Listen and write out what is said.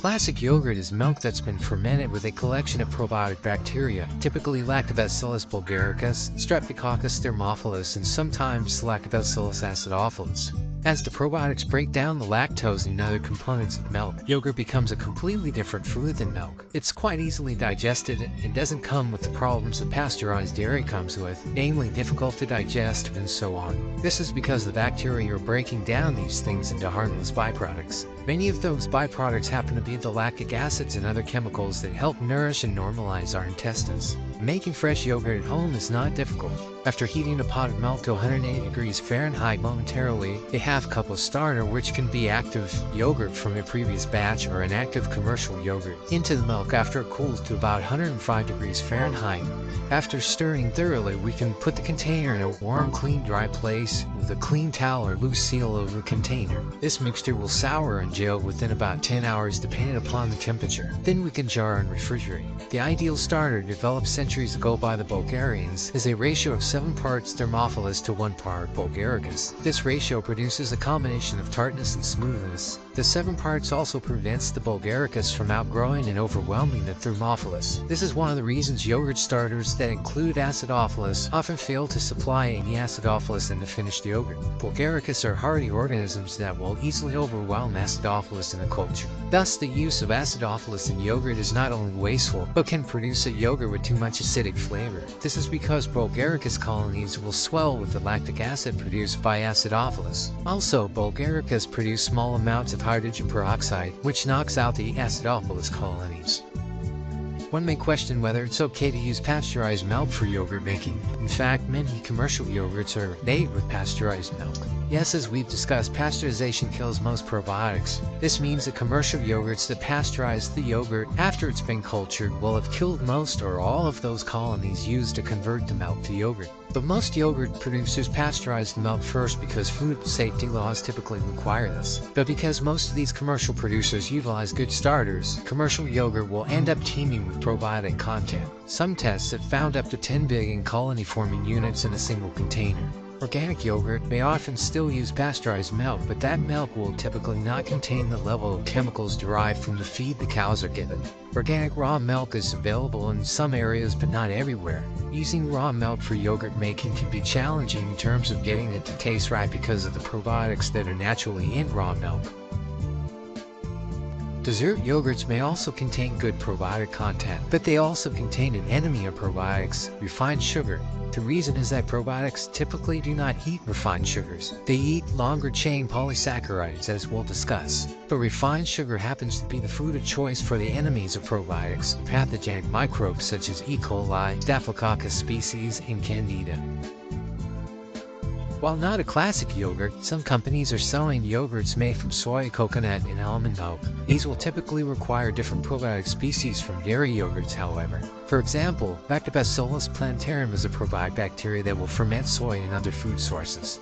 Classic yogurt is milk that's been fermented with a collection of probiotic bacteria, typically Lactobacillus bulgaricus, Streptococcus thermophilus, and sometimes Lactobacillus acidophilus. As the probiotics break down the lactose and other components of milk, yogurt becomes a completely different food than milk. It's quite easily digested and doesn't come with the problems that pasteurized dairy comes with, namely difficult to digest and so on. This is because the bacteria are breaking down these things into harmless byproducts. Many of those byproducts happen to be the lactic acids and other chemicals that help nourish and normalize our intestines. Making fresh yogurt at home is not difficult. After heating a pot of milk to 180 degrees Fahrenheit momentarily, a half cup of starter, which can be active yogurt from a previous batch or an active commercial yogurt, into the milk after it cools to about 105 degrees Fahrenheit. After stirring thoroughly, we can put the container in a warm, clean, dry place with a clean towel or loose seal over the container. This mixture will sour and gel within about 10 hours depending upon the temperature. Then we can jar and refrigerate. The ideal starter, developed centuries ago by the Bulgarians, is a ratio of 7 parts thermophilus to 1 part bulgaricus. This ratio produces a combination of tartness and smoothness. The 7 parts also prevents the bulgaricus from outgrowing and overwhelming the thermophilus. This is one of the reasons yogurt starters that include acidophilus often fail to supply any acidophilus in the finished yogurt. Bulgaricus are hardy organisms that will easily overwhelm acidophilus in a culture. Thus, the use of acidophilus in yogurt is not only wasteful, but can produce a yogurt with too much acidic flavor. This is because bulgaricus colonies will swell with the lactic acid produced by acidophilus. Also, bulgaricus produce small amounts of hydrogen peroxide, which knocks out the acidophilus colonies. One may question whether it's okay to use pasteurized milk for yogurt making. In fact, many commercial yogurts are made with pasteurized milk. Yes, as we've discussed, pasteurization kills most probiotics. This means that commercial yogurts that pasteurize the yogurt after it's been cultured will have killed most or all of those colonies used to convert the milk to yogurt. But most yogurt producers pasteurize the milk first because food safety laws typically require this. But because most of these commercial producers utilize good starters, commercial yogurt will end up teeming with probiotic content. Some tests have found up to 10 billion colony-forming units in a single container. Organic yogurt may often still use pasteurized milk, but that milk will typically not contain the level of chemicals derived from the feed the cows are given. Organic raw milk is available in some areas but not everywhere. Using raw milk for yogurt making can be challenging in terms of getting it to taste right because of the probiotics that are naturally in raw milk. Dessert yogurts may also contain good probiotic content, but they also contain an enemy of probiotics, refined sugar. The reason is that probiotics typically do not eat refined sugars. They eat longer-chain polysaccharides, as we'll discuss. But refined sugar happens to be the food of choice for the enemies of probiotics, pathogenic microbes such as E. coli, Staphylococcus species, and Candida. While not a classic yogurt, some companies are selling yogurts made from soy, coconut, and almond milk. These will typically require different probiotic species from dairy yogurts, however. For example, Lactobacillus plantarum is a probiotic bacteria that will ferment soy and other food sources.